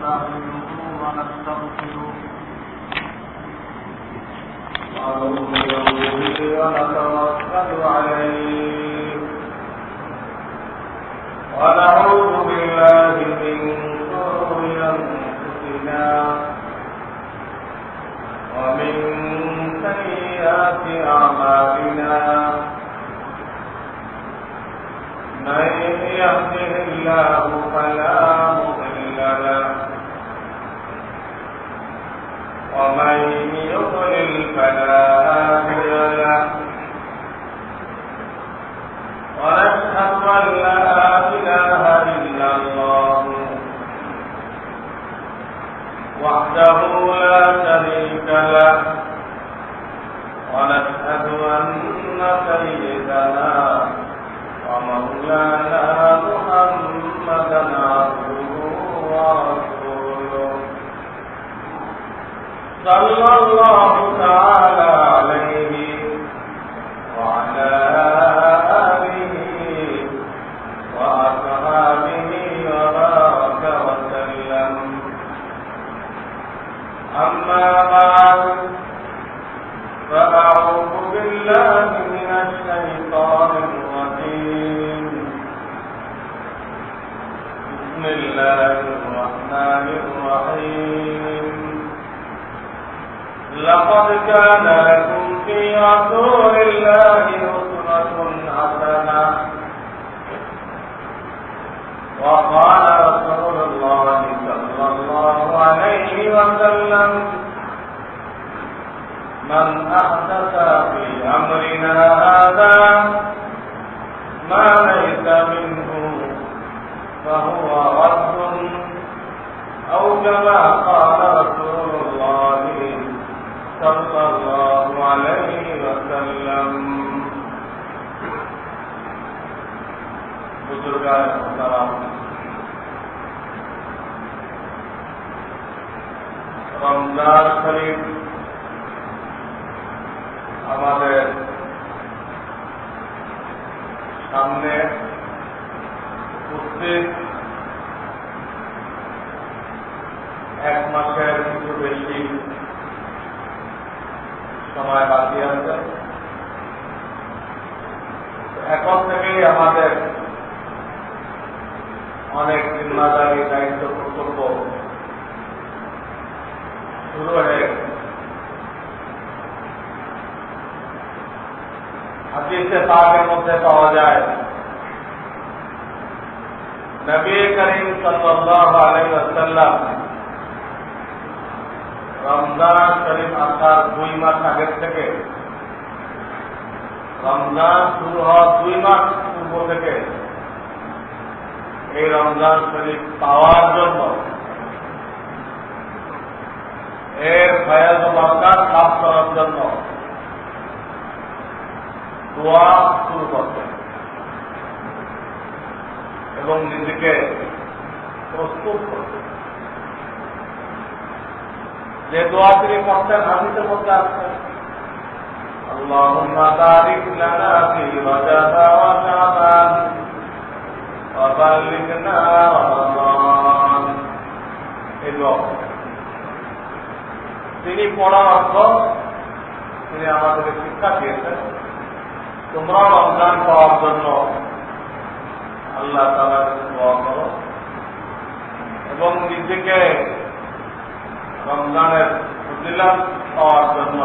ونستعينه ونستغفره ونؤمن به ونتوكل عليه ونعوذ بالله من شرور أنفسنا ومن سيئات أعمالنا من يهده الله فلا مضل له ومن يضلل فلا هادي له ونشهد أن لا إله إلا الله وحده لا شريك له ونشهد أن سيدنا ومولانا محمدا عبده ورسوله صلى الله تعالى عليه وعلى آله وأصحابه وبارك وسلم أما بعد فأعوذ بالله من الشيطان الرجيم بسم الله الرحمن الرحيم لقد كان لكم في رسول الله أسوة حسنة وقال رسول الله صلى الله عليه وسلم من أحدث في أمرنا هذا ما ليس منه فهو رد أو كما قال رسول الله صلى الله عليه وسلم بزرگان محترم রমজান শরীফ আমাদের সামনে উপস্থিত এক মাসের কিছু বেশি সময় বাকি আছে। এখন থেকেই আমাদের অনেক জিম্মাদারি দায়িত্ব কর্তব্য শুরু হয়ে গেছে। হাদিসে পাকের মধ্যে পাওয়া যায় নবী করিম সাল্লাল্লাহু আলাইহি ওয়াসাল্লাম রমজান শরীফ আসার 2 মাস আগের থেকে রমজান শুরু হওয়ার 2 মাস পূর্ব থেকে এই রমজান শরীফ পাওয়ার জন্য এর ফয়েজ ও বরকত লাভ করার জন্য দোয়া শুরু করতেন এবং নিজেকে প্রস্তুত করতেন। যে দোয়া তিনি করতেন হাদিসের মধ্যে আসছেন, আল্লাহুম্মা বারিক লানা ফি রজব ওয়া শাবান ওয়া বাল্লিগনা রমাদান। এই দোয়া তিনি পড়ার অর্থ তিনি আমাদেরকে শিক্ষা দিয়েছেন, তোমরা রমজান পাওয়ার জন্য আল্লাহ তাআলার কাছে দোয়া করো এবং নিজেকে রমজানের ফজিলত পাওয়ার জন্য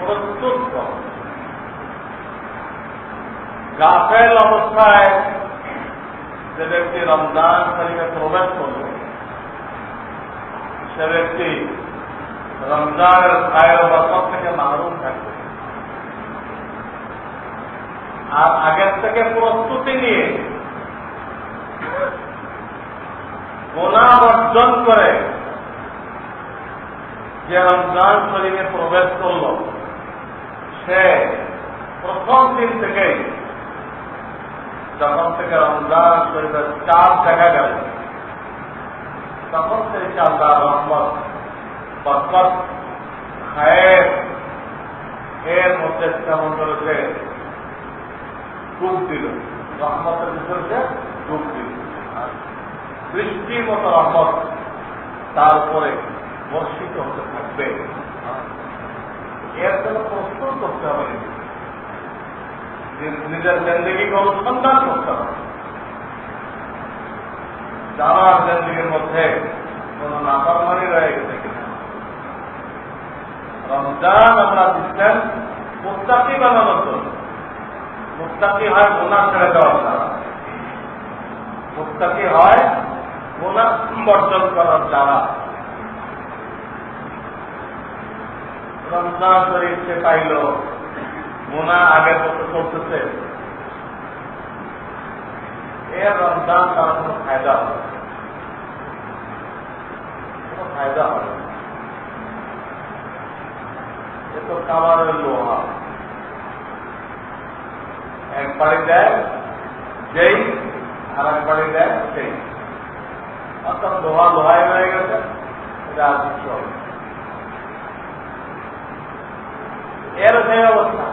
প্রস্তুত করো। গাফেল অবস্থায় যে ব্যক্তি রমজান শরীফে প্রবেশ করবে সে ব্যক্তি রমজানের খায়ের বরকত থেকে মাহরুম থাকবে। আর আগের থেকে প্রস্তুতি নিয়ে গুনাহ বর্জন করে যে রমজান শরীফে প্রবেশ করল সে প্রথম দিন থেকেই যখন থেকে রমজান শরীফের চাঁদ দেখা গেল তখন থেকে আল্লাহর রহমত বরকত খায়ের এর মধ্যে কেমন করেছে ডুব দিল, রহমতের ভিতরে ডুব দিল। বৃষ্টির মতো রহমত তারপরে বর্ষিত হতে থাকবে। এর জন্য প্রস্তুত করতে হবে, নিজের জিন্দেগিকে অনুসন্ধান করতে হবে। যারা জিন্দেগির মধ্যে কোন নাফরমানি রয়ে গেছে কিনা। রমজান আমরা দিচ্ছেন মুত্তাকি বানানোর জন্য। মুত্তাকি হয় গুনাহ ছেড়ে দেওয়ার দ্বারা, মুত্তাকি হয় গুনাহ বর্জন করার দ্বারা। রমজান শরীফ সে পাইল, গুনাহ আগের মতো চলতেছে, এর রমজান তার কোনো ফায়দা হবে, কোনো ফায়দা হবে। এ তো কামারের লোহা, এক বাড়ি দেয় যেই, আর এক বাড়ি দেয় সেই, অর্থাৎ লোহা লোহাই হয়ে গেছে, এটা আর কিছু হবে। এর সেই অবস্থা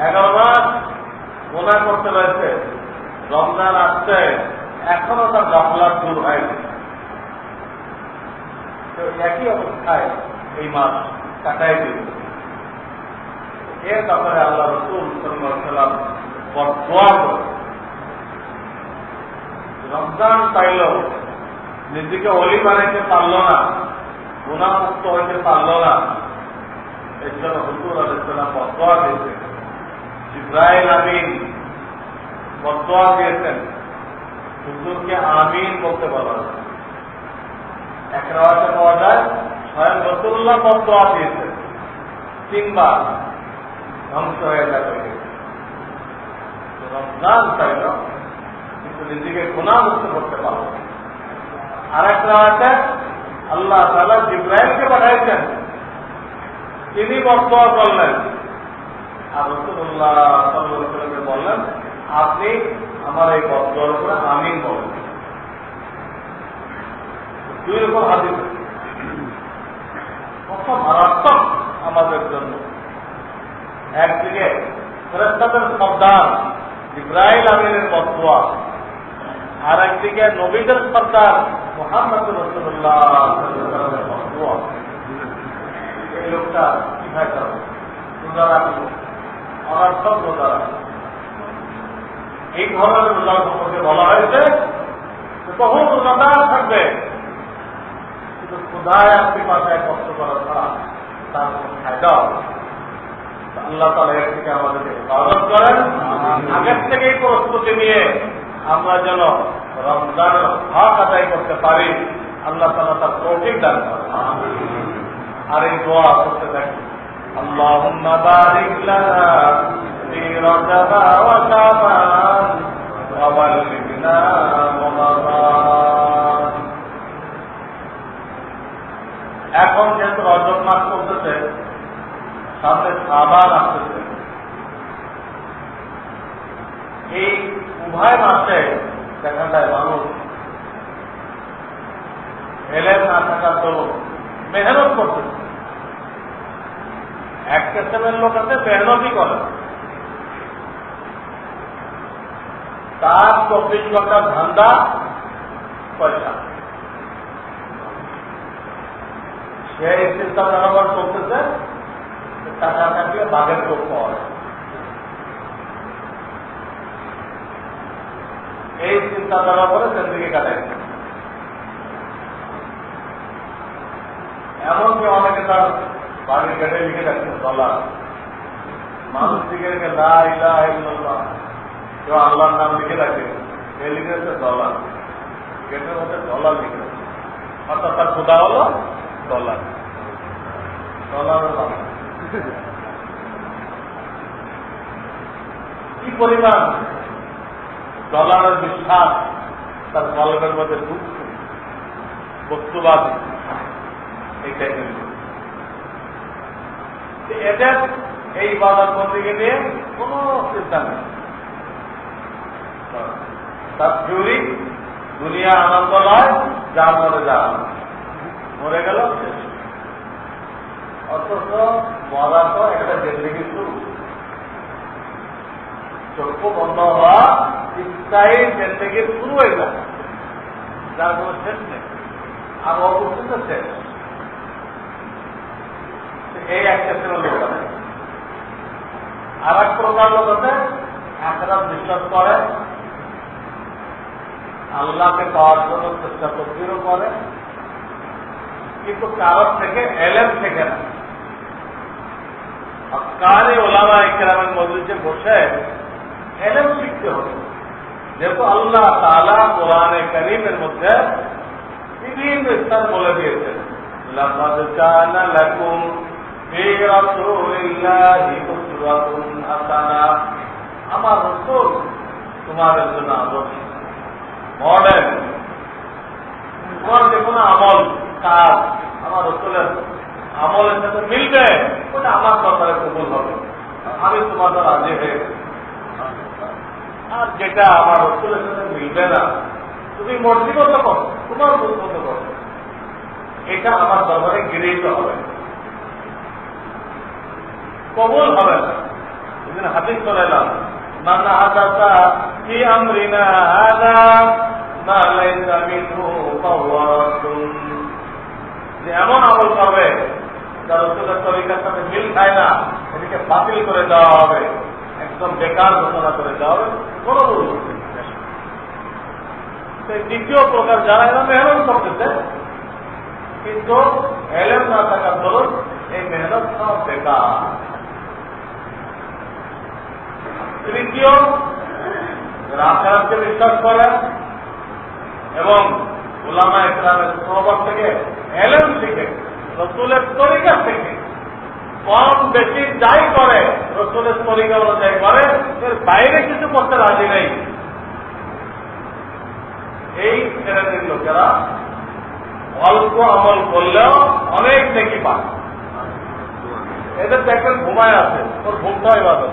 11 মাস গুনাহ করতে রয়েছে, রমজান আসছে, এখনো তার গাফলাত দূর হয়নি। তো একই অবস্থায় এই মাস কাটাই দিল। এর ব্যাপারে আল্লাহ রাসূল সাল্লাল্লাহু আলাইহি ওয়াসাল্লাম বদদোয়া করেন। রমজান পাইল, নিজেকে ওলি বানাইতে পারল না, গুনাহ মুক্ত হইতে পারল না, এর জন্য হুজুর আলাইহিস সালাম বদদোয়া দিয়েছেন। জিবরাইল আমিন বদদোয়া দিয়েছেন, হুজুরকে আমিন বলতে বলা হয়। এক রাওয়াতে পাওয়া যায় স্বয়ং রাসূলুল্লাহ বদদোয়া দিয়েছেন 3 বার, ধ্বংস হয়ে যাবে। রমজান চাইল কিন্তু নিজেকে গুনাহ মুক্ত করতে পারল। আরেক রাওয়াতে আল্লাহ তাআলা জিবরাইলকে পাঠাইছেন, তিনি বদদোয়া করলেন, আর রাসূলুল্লাহ সাল্লাল্লাহু আলাইহি ওয়াসাল্লামকে বললেন, আপনি আমার এই বদদোয়ার উপরে আমিন বলেন। 2 রকম হাদিস, কত মারাত্মক আমাদের জন্য। একদিকে ফেরেশতাদের সর্দার জিবরাইল আমিনের বদদোয়া, আর একদিকে নবীদের সর্দার মুহাম্মদ রাসূলুল্লাহ সাল্লাল্লাহু আলাইহি ওয়াসাল্লামের বদদোয়া। এই লোকটা কিভাবে করবে? রোজা রাখলো, অনর্থক রোজা রাখলো। এই ধরনের রোজা সম্পর্কে বলা হয়েছে বহু রোজাদার থাকবে, কিন্তু ক্ষুধায় আপনি পাশায় কষ্ট করা ছাড়া তার কোনো ফায়দা হবে। আল্লাহ তাআলা এর থেকে আমাদেরকে হেফাজত করেন। আগের থেকেই প্রস্তুতি নিয়ে আমরা যেন রমজানের হক আদায় করতে পারি, আল্লাহ তাআলা তার তৌফিক দান করেন। আর এই দোয়া করতে থাকি, আল্লাহুম্মা বারিক লানা ফি রজব ওয়া শাবান ওয়া বাল্লিগনা রমাদান। এখন যেহেতু রজব মাস চলতেছে, সামনে শাবান আসতেছে, এই উভয় মাসে দেখা যায় মানুষ এলেম না থাকার দরুন মেহনত করতেছে। এক কিসমের লোক আছে মেহনতই করে, তার 24 ঘন্টার ধান্দা পয়সা, সেই চিন্তা ধারণা চলতেছে টাকা থাকলে বাঘের চোখ পাওয়া যায়। এই চিন্তাধারা করে জিন্দেগি কাটাই। এমনকি অনেকে তার বাড়ির গেটে লিখে রাখছেন ডলার, মানুষ লিখে রেখে লা ইলাহা ইল্লাল্লাহ, কেউ আল্লাহর নাম লিখে রাখে, এ লিখে রাখছে ডলার, গেটের মধ্যে ডলার লিখে রাখছে, অর্থাৎ তার খোদা হলো ডলার, ডলারের নাম। কি পরিমাণ ডলারের বিশ্বাস তার কলমের মধ্যে ঢুকছে, বস্তুবাদ এই টাইপের। এদের এই ইবাদত বন্দেগী নিয়ে কোন চিন্তা নেই, তার থিওরি দুনিয়া আনন্দ নয়, যার মনে যা মরে গেল শেষ। অথচ মরা তো একটা জিন্দেগি শুরু, চক্ষু বন্ধ হওয়া স্থায়ী জিন্দেগির শুরু হয়ে যায়, যার কোনো শেষ নেই। আর ও বুঝতেছে এই একটা ছিল লোক আছে। আর এক প্রকার লোক আছে আখিরাত বিশ্বাস করে, আল্লাহকে পাওয়ার জন্য চেষ্টা তদবিরও করে, কিন্তু কারোর থেকে এলেম থেকে না। আফকারে ওলামা ইকরামের মজলিসে বসে এলেম শিখতে হবে। যেহেতু আল্লাহ তাআলা কোরআনে কারীমের মধ্যে বিভিন্ন স্থান বলে দিয়েছেন, লাকাদ কানা লাকুম ফি রাসূলিল্লাহি উসওয়াতুন হাসানাহ, আমার রাসূল তোমাদের জন্য আদর্শ মডেল। তোমার যে কোনো আমল কাজ আমার রাসূলের আমলের সাথে মিলবে, ওটা আমার ব্যাপারে কবুল হবে, আমি তোমার দ্বারা রাজি হয়ে গেছি। আর যেটা আমার রাসূলের সাথে মিলবে না, তুমি মর্জি মতো করো, তোমার বুঝ মতো করো, এটা আমার দরবারে গৃহীত হবে, কবুল হবে না। এদিন হাদিস করে এলাম, মান আহাদাসা ফি আমরিনা হাযা মা লাইসা মিনহু ফাহুয়া রাদ্দুন, যে এমন আমল করবে যা রাসূলের তরিকার সাথে মিল খায় না, এটাকে বাতিল করে দেওয়া হবে, একদম বেকার ঘোষণা করে দেওয়া হবে, কোনো ভুল হবে। দ্বিতীয় প্রকার যারা এরা মেহনত করতেছে, কিন্তু এলেম না থাকার দরুন এই মেহনত সব বেকার। তৃতীয়, আখিরাতকে বিশ্বাস করে এবং উলামা ইকরামের সোহবত থেকে এলেম শিখে, রাসূলের তরিকা থেকে কম বেশি যাই করে রাসূলের তরিকা অনুযায়ী করে, এর বাইরে কিছু করতে রাজি নেই। এই শ্রেণীর লোকেরা অল্প আমল করলেও অনেক নেকি পায়। এদের দেখবেন ঘুমায় আছে, ওর ঘুমটা ইবাদত।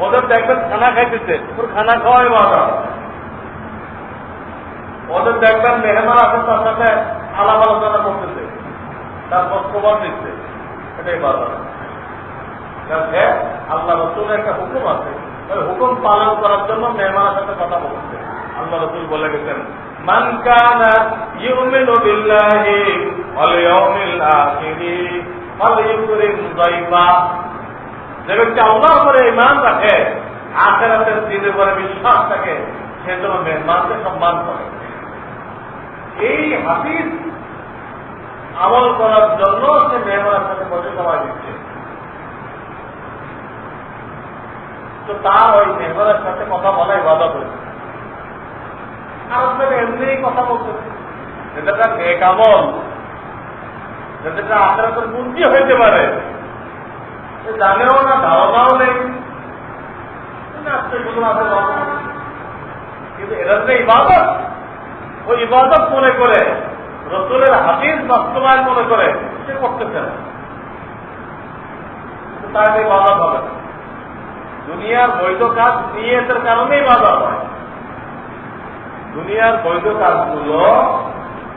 ওদের দেখবেন খানা খাইতেছে, ওর খানা খাওয়া ইবাদত। ওদের দেখবেন মেহমান আছে, তার সাথে আলাপ আলোচনা করতেছে, তার খবর দিচ্ছে, এটা ইবাদত। আল্লাহ রাসূলের একটা হুকুম আছে, ওই হুকুম পালন করার জন্য মেহমানের সাথে কথা বলছে। আল্লাহ রাসূল বলে গেছেন, মান কানা ইউমিনু বিল্লাহি ওয়াল ইয়াউমিল আখিরি ফালইউকরিম যায়ফা, যে ব্যক্তি আল্লাহর উপরে ঈমান রাখে, আখিরাতের দিনের উপরে বিশ্বাস থাকে, সে যেন মেহমানকে সম্মান করে। এই হাদিস আমল করার জন্য সে মেহমানের সাথে বসে সময় দিচ্ছে। তো তার ওই মেহমানের সাথে কথা বলা ইবাদত হয়েছে। আর আপনার এমনি কথা বলতেছে, যেটা তার নেক আমল, যেটা আখিরাতের পুঁজি হইতে পারে, জানেও না, ধারণাও নেই, কিন্তু এরা যে ইবাদত, ওই ইবাদত মনে করে, রাসূলের হাদিস বাস্তবায়ন মনে করে সে করতেছে না, তার ইবাদত হবে না। দুনিয়ার বৈধ কাজ নিয়তের কারণে ইবাদত হয়। দুনিয়ার বৈধ কাজগুলো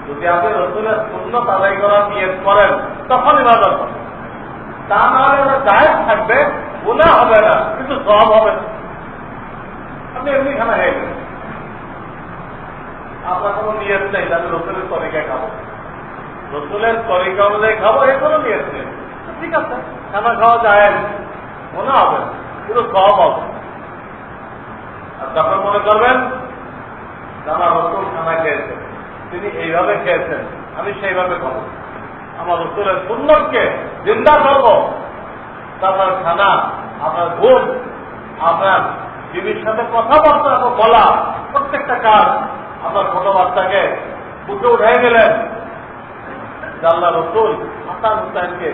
যদি আপনি রাসূলের সুন্নাত আদায় করার নিয়ত করেন, তখন ইবাদত হবে। তা নাহলে ওটা জায়েজ থাকবে, গুনাহ হবে না, কিন্তু সওয়াব হবে না। আপনি এমনি খানা খেয়ে গেলেন, আপনার কোনো নিয়ত নেই আমি রাসূলের তরিকায় খাবো, রাসূলের তরিকা অনুযায়ী খাবো, এর কোনো নিয়ত নেই, ঠিক আছে, খানা খাওয়া যায়, গুনাহ হবে না, কিন্তু সওয়াব হবে। আর যখন মনে করবেন আমার রাসূল খানা খেয়েছেন, তিনি এইভাবে খেয়েছেন, আমি সেইভাবে খাবো, আমার রাসূলের সুন্নাতকে জিন্দা করবো, আপনার খানা, আপনার ঘুম, আপনার বিবির সাথে কথাবার্তা বলা, প্রত্যেকটা কাজ, আপনার ছোট বাচ্চাকে বুকে উঠাই গেলেন, আল্লাহ রাসূল হাসান হুসাইনকে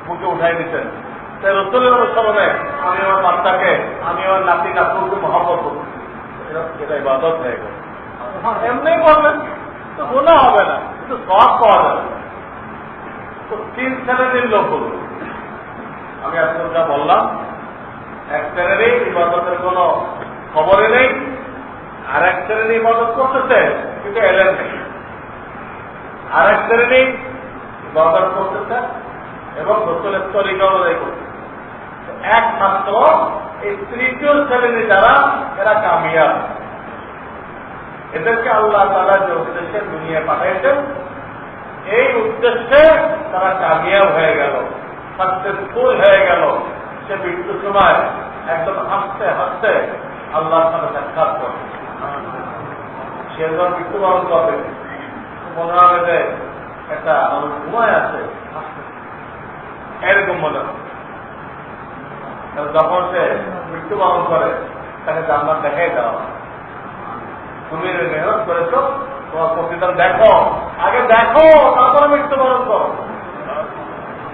বুকে উঠাই দিতেন, তাই রাসূলের অনুসরণে আমি আমার বাচ্চাকে, আমি আমার নাতি নাতনিকে মহব্বত করব, এটা ইবাদত হয়ে গেল। এমনি করবেন তো গুনাহ হবে না, কিন্তু সওয়াব পাওয়া যাবে। তো তিন শ্রেণীর লোক হল, আমি আজকে যা বললাম, এক শ্রেণীর ইবাদতের কোন খবরই নেই, আর এক শ্রেণী ইবাদত করতেছে কিন্তু এলেন নেই, আর এক শ্রেণী ইবাদত করতেছে এবং রাসূলের তরিকা অনুযায়ী করতেছে। একমাত্র এই তৃতীয় শ্রেণী যারা, এরা কামিয়াব। এদেরকে আল্লাহ তাআলা যে উদ্দেশ্যে দুনিয়া পাঠাইছেন, এই উদ্দেশ্যে তারা কামিয়াব হয়ে গেল, সাকসেসফুল হয়ে গেল। সে মৃত্যুর সময় একদম হাসতে হাসতে আল্লাহর সাথে সাক্ষাৎ করে। সে যখন মৃত্যুবরণ করবে, মনে হবে যে একটা আমার ঘুমায় আছে, এরকম মনে হয়। যখন সে মৃত্যুবরণ করে, তাকে জান্নাত দেখাই দেওয়া। তুমি মেহনত করেছো, তোমার প্রতিদান দেখো, আগে দেখো, তারপরে মৃত্যুবরণ করো।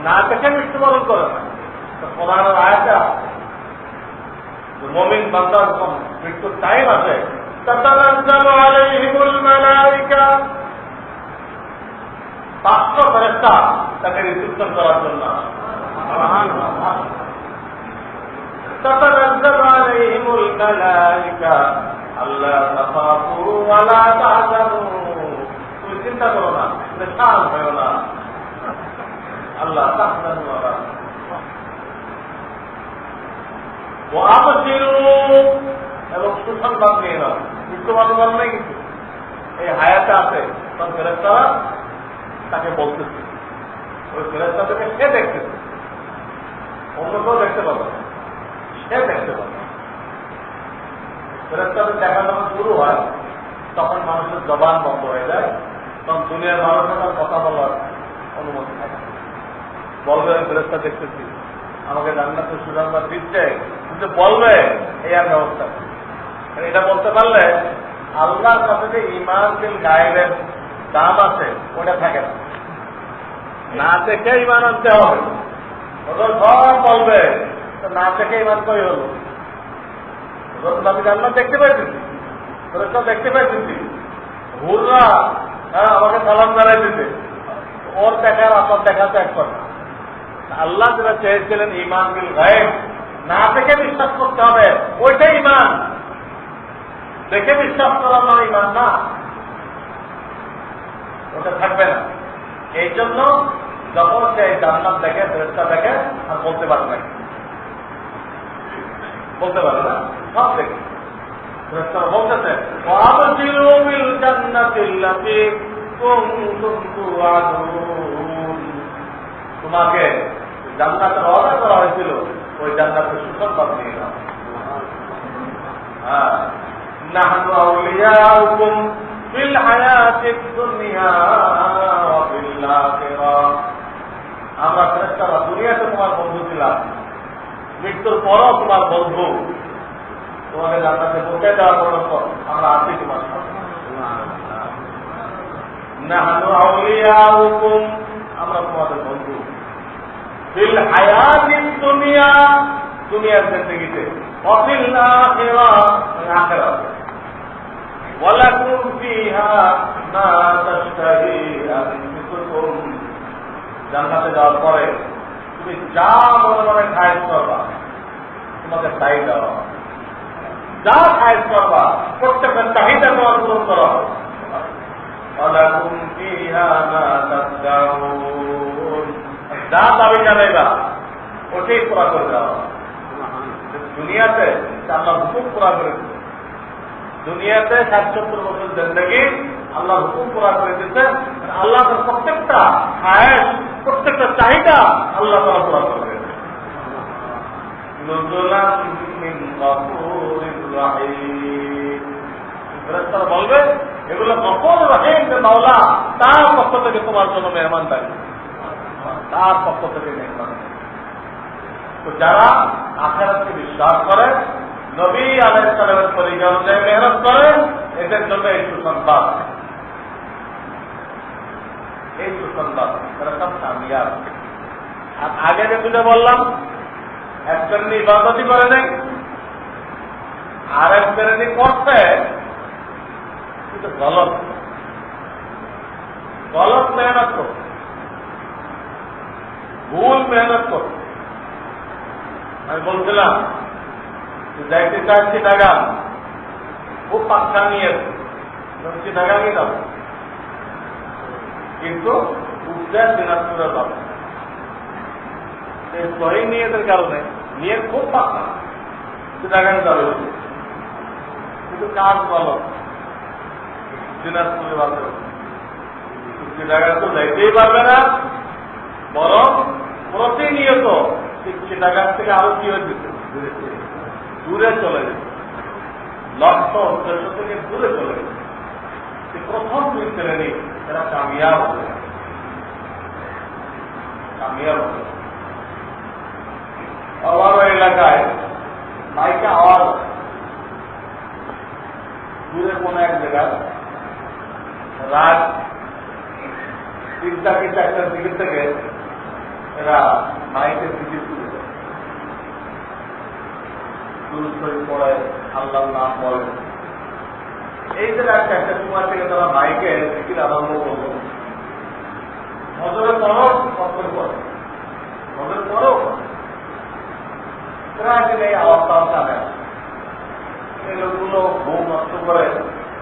না দেখে মৃত্যুবরণ করে না। প্রধান আয়াতটা মুমিন বান্দার যখন মৃত্যুর টাইম আছে, তাতানাজ্জালু আলাইহিমুল মালাইকা, 500 ফেরেশতা তাকে রিসিপশন করার জন্য। তাতানাজ্জালু আলাইহিমুল মালাইকা আল্লা তাখাফু ওয়া লা তাহজানু, তুমি চিন্তা করো না, পেরেশান হয়ো না। আল্লাহ তাহজানু ওয়া লা এবং সুসংবাদ নিয়ে নাও। মৃত্যুবরণ নেই, কিন্তু এই হায়াতে আছে, তখন ফেরেশতারা তাকে বলতেছে, ওই ফেরেশতা থেকে সে দেখতেছে, অন্য কেউ দেখতে পাবে, সে দেখতে পাবে। ফেরেশতাদের দেখা যখন শুরু হয়, তখন মানুষের জবান বন্ধ হয়ে যায়, তখন দুনিয়ার মানুষের তার কথা বলার অনুমতি থাকে। বলবে আমি ফেরেশতা দেখতেছি, আমাকে জান্নাতের সুসংবাদ দিচ্ছে, কিন্তু বলবে এই আর ব্যবস্থা। এটা বলতে পারলে আল্লাহর কাছে যে ঈমান বিল গায়বের দাম আছে, ওটা থাকে না। না দেখে ঈমান আনতে হবে, ওদের সব বলবে, না দেখে ঈমান কই হলো। আমি জান্নাত দেখতে পাইছি, ওদের সব দেখতে পাইছি, হুররা আমাকে সালাম জানাই দিতে, ওর দেখার আপনার দেখা তো এক কথা। আল্লাহ যেটা চেয়েছিলেন ঈমান বিল গায়ব, না দেখে বিশ্বাস করতে হবে, ওইটাই ঈমান। দেখে বিশ্বাস করার না ঈমান না, ওটা থাকবে না। এই জন্য যখন সে জান্নাত দেখে, ফেরেশতা দেখে, আর বলতে পারে না, বলতে পারে না, সব দেখে। ফেরেশতারা বলতেছে ওয়াবশিরু বিল জান্নাতিল্লাতী কুনতুম তুআদুন, তোমাকে জান্নাতের ওয়াদা করা হয়েছিল, ওই জান্নাতের সুসংবাদ নিয়ে নাও। হ্যাঁ, নাহনু আউলিয়াউকুম ফিল হায়াতিদ দুনিয়া ওয়া ফিল আখিরাহ, আমরা ফেরেশতারা দুনিয়াতে তোমার বন্ধু ছিলাম, মৃত্যুর পরও তোমার বন্ধু। তোমাকে জান্নাতে পৌঁছে দেওয়া পর্যন্ত আমরা আছি তোমার সাথে। নাহনু আউলিয়াউকুম, আমরা তোমাদের বন্ধু। ফিল হায়াতিদ দুনিয়া, দুনিয়ার জিন্দেগিতে, ওয়া ফিল আখিরাহ, আখিরাতে। ওয়ালাকুম ফিহা মা তাশতাহি আনফুসুকুম, জান্নাতে যাওয়ার পরে তুমি যা মনে মনে খায়েশ করবা, তোমাকে তাই দেওয়া। যা খায়েশ করবা, প্রত্যেকের চাহিদা তোমার পূরণ করা হবে। ওয়ালাকুম ফিহা মা তাশতাহুন, যা দাবি জানাইবা ওটাই পুরা করে দেওয়া। দুনিয়াতে আল্লাহ হুকুম পুরা করে দিচ্ছে, দুনিয়াতে 60-70 বছর জিন্দেগি আল্লাহ হুকুম পুরা করে দিচ্ছে। আল্লাহ প্রত্যেকটা খায়েশ, প্রত্যেকটা চাহিদা আল্লাহ তাআলা পুরা করে দিচ্ছে। নুজুলান মিন গফুরির রহিম, ফেরেশতারা বলবে এগুলো গফুর রহিম যে মাওলা, তার পক্ষ থেকে তোমার জন্য মেহমানদারি, তার পক্ষ থেকে মেহমানদারি। তো যারা আখিরাতকে বিশ্বাস করে, নবী আলাইহিস সালামের তরিকা অনুযায়ী মেহনত করে, এদের জন্য এই সুসংবাদ, এই সুসংবাদ, তারা সব কামিয়াব। আর আগে যে তুলে বললাম, এক শ্রেণী ইবাদতই করে নাই, আর এক শ্রেণী করছে কিন্তু গলত গলত মেহনত করছে, ভুল মেহনত করছে। আমি বলছিলাম যাইতে চাচ্ছি টাকা, খুব পাক্কা নিয়ে টাকা নিয়ে যাবো, কিন্তু উঠতে দিনাজপুরে যাবো। সহি নিয়তের কারণে নিয়ে খুব পাক্কা, টাকা নিয়ে যাবে, কিন্তু কাজ বলো দিনাজপুরে বাঁধতে হবে। 60 টাকা তো যাইতেই পারবে না, বরং প্রতিনিয়ত 60 টাকার থেকে আরো কি হয়ে যেত, দূরে চলে যেত, লক্ষ্য উদ্দেশ্য থেকে দূরে চলে যেত। প্রথম 2 শ্রেণী এরা কামিয়াব হবে, কামিয়াব হবে। আবার এলাকায় মাইকে আওয়াজ দূরে কোন এক জায়গায় রাত 3টা কি 4টার দিকে থেকে এরা মাইকের দিকে তুলে দেয়, দুরূদ পড়ে, আল্লাহর নাম বলে। এই যে রাত 4টার সময় থেকে তারা মাইকে জিকির আরম্ভ করলো, ফজরের পরও ফজর করে, ফজরের পরেও এই আওয়াজটাও টানে। এই লোকগুলো ঘুম নষ্ট করে,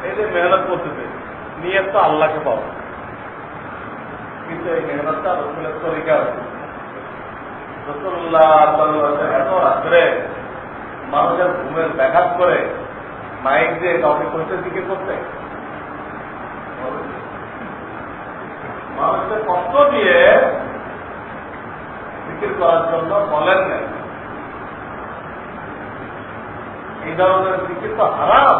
এই যে মেহনত করতেছে, নিয়ে তো আল্লাহকে পাবো, কিন্তু এই মেহনতটা রসুলের তরিকা। রসুল্লাহ এত রাত্রে মানুষের ঘুমের ব্যাঘাত করে মাইক দিয়ে কাউকে কইতে জিকির করতে, মানুষের কষ্ট দিয়ে জিকির করার জন্য বলেন নাই। এই ধরনের জিকির তো হারাম।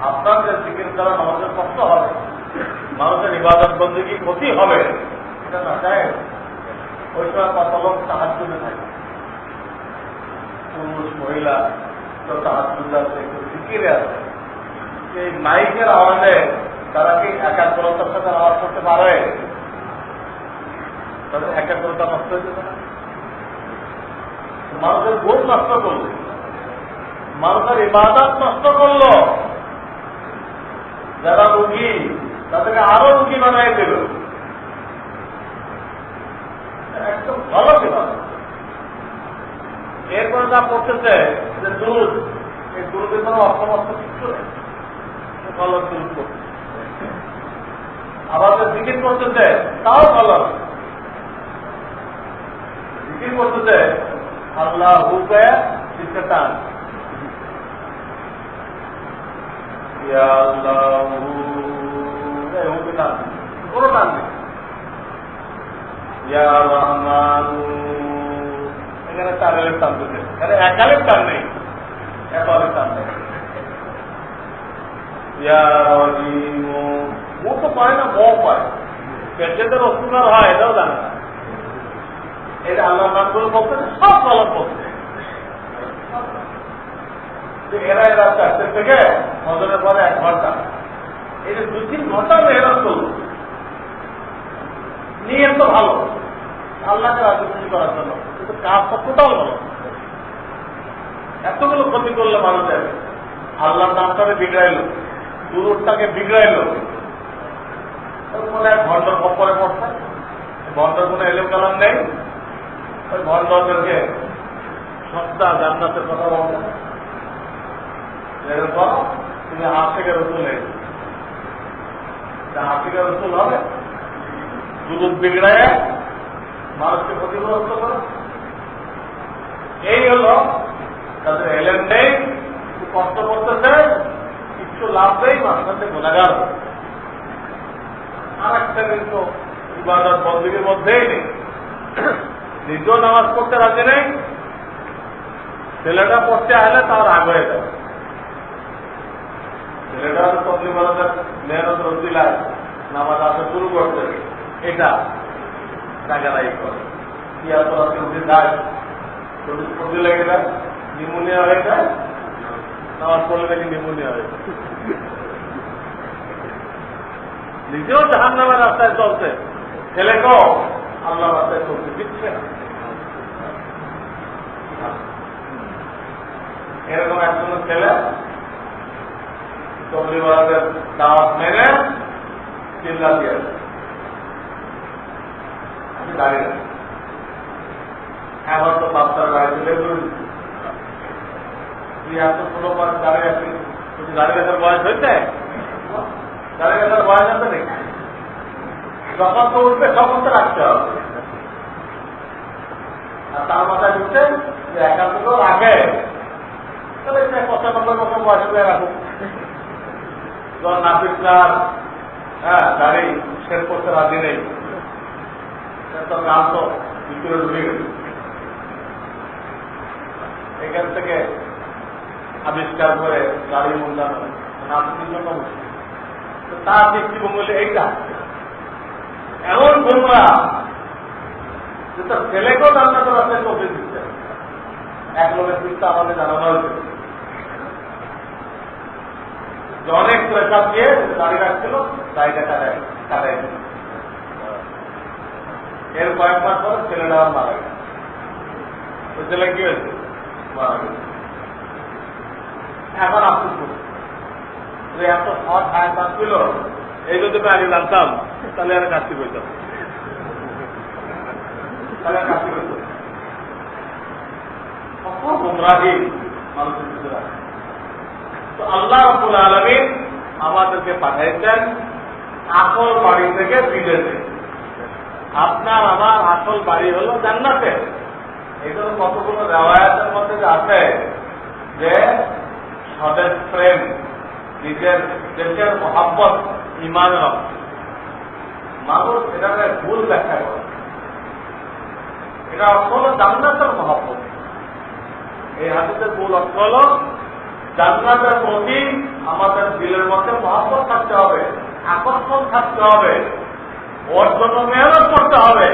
আপনার যে জিকির দ্বারা মানুষের কষ্ট হবে, মানুষের ইবাদত বন্দেগী ক্ষতি হবে, এটা না চায়। ওই সময় কত লোক সাহায্যে থাকে, পুরুষ মহিলা তো সাহায্য আছে, জিকিরে আছে। এই মাইকের আওয়াজে তারা কি একাগ্রতার সাথে আওয়াজ করতে পারে? তাদের একাগ্রতা নষ্ট হয়ে যাবে না? মানুষের ভোট নষ্ট করলো, মানুষের ইবাদত নষ্ট করলো। যারা রুগী তাদেরকে আরো রুগী বানাই দেব। একদম ভালো বিবাদ। এরপরে যা করতেছে যে দুধ, এই দুধের কোনো অসমস্ত কিছু নেই, ভালো দুধ করছে। আবার যে জিকির করতেছে তাও ভালো, জিকির করতেছে আল্লাহ হুকে দিতে টান, কোনো টান নেই। এখানে 4 আলিফ টান দিতে, এখানে 1 আলিফ টান নেই, 1 আলিফ টান নেই। ও তো পায় না, মো পায়, পেটেদের অসুবিধার হয়, এটাও জানে না। এই আল্লাহ নামগুলো বলতে সব গলত বলছে। এরা 4টে থেকে ফজরের পরে 1 ঘন্টা, এই যে 2-3 ঘন্টা মেহনত করলো, নিয়ে তো ভালো আল্লাহকে রাজি খুশি করার জন্য, কিন্তু কাজ তো টোটাল ভালো। এতগুলো ক্ষতি করলো মানুষের, আল্লাহর নামটাকে বিগড়াইল, দুরূদটাকে বিগড়াইল। মনে 1 ঘন্টার পরে পড়ছে, ঘন্টার কোনো এলেম কালাম নেই। ওই ঘন্টাদেরকে সপ্তাহ জান্নাতের কথা বলছে, এরপর তুমি আশিকে রসুল নেই, আশিকে রসুল হবে। দুরূদ বিগড়ায় মানুষকে ক্ষতিগ্রস্ত করে। এই হল তাদের এলেম নেই, কিছু কষ্ট করতেছে, কিছু লাভ নেই, মানুষের সাথে গুনাহগার হবে। আর একটা কিন্তু ইবাদত বন্দেগীর মধ্যেই নেই, নিজেও নামাজ পড়তে রাজি নেই, ছেলেটা পড়তে আসলে তার রাগ হয়ে যাবে। ছেলেটা তো তবলিগ ওয়ালাদের মেহনত রসিলায় নামাজ আসা শুরু করতে, এটা টাকারাই করে, কি এত রাতে উঠে যায়, সর্দি লেগে যায়, নিউমোনিয়া হয়ে যায়, নামাজ পড়লে নাকি নিউমোনিয়া হয়ে যায়। নিজেও জাহান্নামের রাস্তায় চলছে, ছেলেকেও আল্লাহ রাস্তায় চলতে দিচ্ছে না। এরকম একজন ছেলে তবলিগ ওয়ালাদের দাওয়াত মেনে চিল্লা দিয়ে আমি দাঁড়িয়ে আছি। এখন তো বাচ্চার বাড়িতে লেবুর তুই এত ছোট পাশে দাঁড়িয়ে আছি, দাঁড়িয়ে রাখার বয়স হয়েছে? দাঁড়িয়ে রাখার বয়স আছে নাকি? যখন তো উঠবে তখন তো রাখতে হবে। আর তার মাথায় ঢুকছে যে একান্ত তো রাখে, তাহলে 95 বছর বয়স হয়ে রাখুক, নাফিকরার গাড়ি শেষ করতে রাজি নেই, তো গান তো ভিতরে ঢুকে গেছে। এখান থেকে আবিষ্কার করে গাড়ি মন্দানো নাফিকের জন্য মুশকিল। তার দৃষ্টিভঙ্গি হলে এইটা এমন গোমরা যে তার ছেলেকেও জান্নাতের রাস্তায় চলতে দিচ্ছে। এক লোকের চিন্তা আমাদের জানানো হয়েছে যে অনেক প্রেসার দিয়ে দাড়ি রাখছিল, দাড়িটা কাটাই দিল। এর কয়েক মাস পর ছেলেটা মারা গেছে। ওই ছেলে কি হয়েছে? মারা গেছে। এখন আফসোস করছে যে এত সৎ হায় ছিল, এই যদি আমি আগে জানতাম তাহলে আর কাজটি করতাম, তাহলে আর কাজটি করতাম। কত গুমরাহী মানুষের ভিতরে। তো আল্লাহ রাব্বুল আলামিন আমাদেরকে পাঠাইছেন আসল বাড়ি থেকে বিদেশে। আপনার আমার আসল বাড়ি হলো জান্নাতে। এই জন্য কতগুলো রিওয়ায়াতের মধ্যে আছে যে স্বদেশ প্রেম, নিজের দেশের মহাব্বত ইমানের অংশ। মানুষ এটাকে ভুল ব্যাখ্যা করে। এটা অর্থ হল জান্নাতের মহাব্বত। এই হাদিসের মূল অর্থ হল জান্নাতের প্রতি আমাদের দিলের মধ্যে মহাব্বত থাকতে হবে, আকর্ষণ থাকতে হবে, ওর জন্য মেহনত করতে হবে।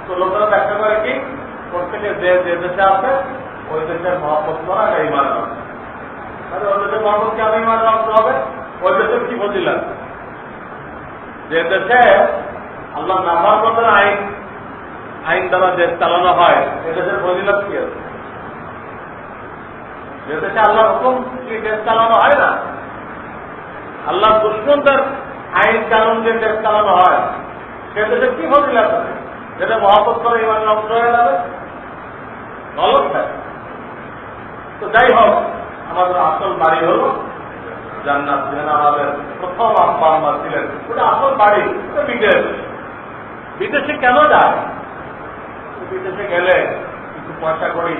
তো লোকেরা ব্যাখ্যা করে কি প্রত্যেকে যে যে দেশে আছে ওই দেশের মহাব্বত করা এটা ইমানের অংশ। তাহলে ওই দেশের মহাব্বত কেন ইমানের অংশ হবে? ওই দেশের কি ফজিলত? যে দেশে আল্লাহ নাফরমানের আইন দ্বারা দেশ চালানো হয়, এ দেশের ফজিলত কি আছে? যে দেশে আল্লাহ হুকুম কি দেশ চালানো হয় না, আল্লাহ দুশ্মনদের আইন কানুন যে দেশ চালানো হয়, সে দেশের কি ফজিলত আছে? যেটা মহাব্বত করে ইমানের অংশ হয়ে যাবে, গলত থাকে। তো যাই হোক, আমাদের আসল বাড়ি হল জান্নাত। যেখানে আমাদের প্রথম আব্বা আম্মা ছিলেন, ওটা আসল বাড়ি। ওটা বিদেশ। বিদেশে কেন যায়? বিদেশে গেলে কিছু পয়সা করি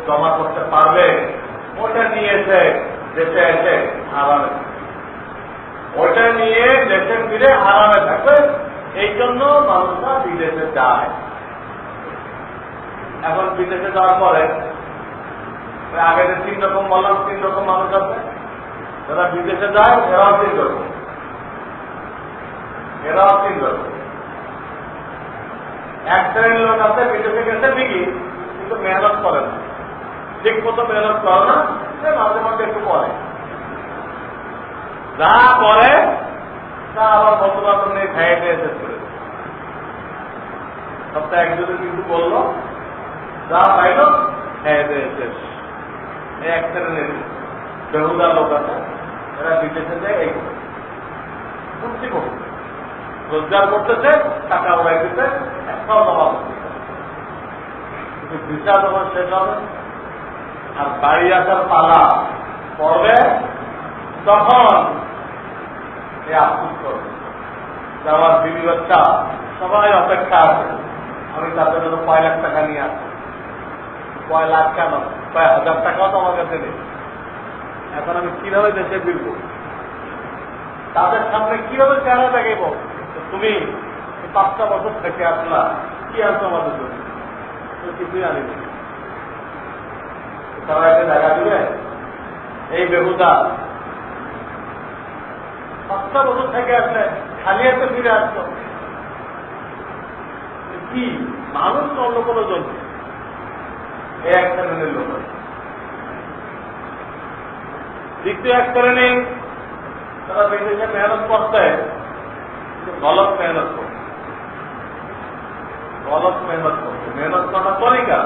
জমা করতে পারবে, ওটা নিয়ে এসে দেশে এসে আরামে, ওটা নিয়ে দেশে ফিরে আরামে থাকবে। এই জন্য মানুষরা বিদেশে যায়। এখন বিদেশে যাওয়ার পরে আগে যে 3 রকম বললাম, 3 রকম মানুষ আছে যারা বিদেশে যায়। এরাও 3 রকম, এরাও 3 রকম। এক শ্রেণীর লোক আছে বিদেশে গেছে ঠিকই, কিন্তু মেহনত করে না, ঠিক মতো মেহনত করে না, সে মাঝে মাঝে একটু পড়ে, যা করে তা আবার বন্ধু বান্ধব নিয়ে খাইয়ে দিয়ে শেষ করে। সপ্তাহে একজনে কিন্তু বললো, যা পাইল খাইয়ে দিয়ে শেষ। এই এক শ্রেণীর বেহুদা লোক আছে, এরা বিদেশে যায় এই কুর্তি করছে, রোজগার করতেছে, টাকা উড়াইতেছে, একটাও জমা করতেছে। কিন্তু ভিসা যখন শেষ হবে আর বাড়ি আসার পালা পড়বে, তখন এই আফসোস করবে যে আমার বিবি বাচ্চা সবাই অপেক্ষা আছে, আমি তাদের জন্য কয় লাখ টাকা নিয়ে আসি। কয় লাখ কেন, কয় হাজার টাকাও তো আমার কাছে নেই। এখন আমি কিভাবে দেশে ফিরবো? তাদের সামনে কিভাবে চেহারা দেখাইব? তুমি 5টা বছর থেকে আসলা, কি আনছো আমাদের জন্য? কিছুই আনিনি। তারা এসে দেখা দিবে এই বেহুদা 5টা বছর থেকে আসলে খালি হাতে ফিরে আসলো। কি মানুষ তো অন্য কোনো জন্য? এই এক শ্রেণীর লোক। দ্বিতীয় এক শ্রেণী, তারা বিদেশে মেহনত করতে, গলত মেহনত করছে। গলত মেহনত করছে। মেহনত করার তরিকা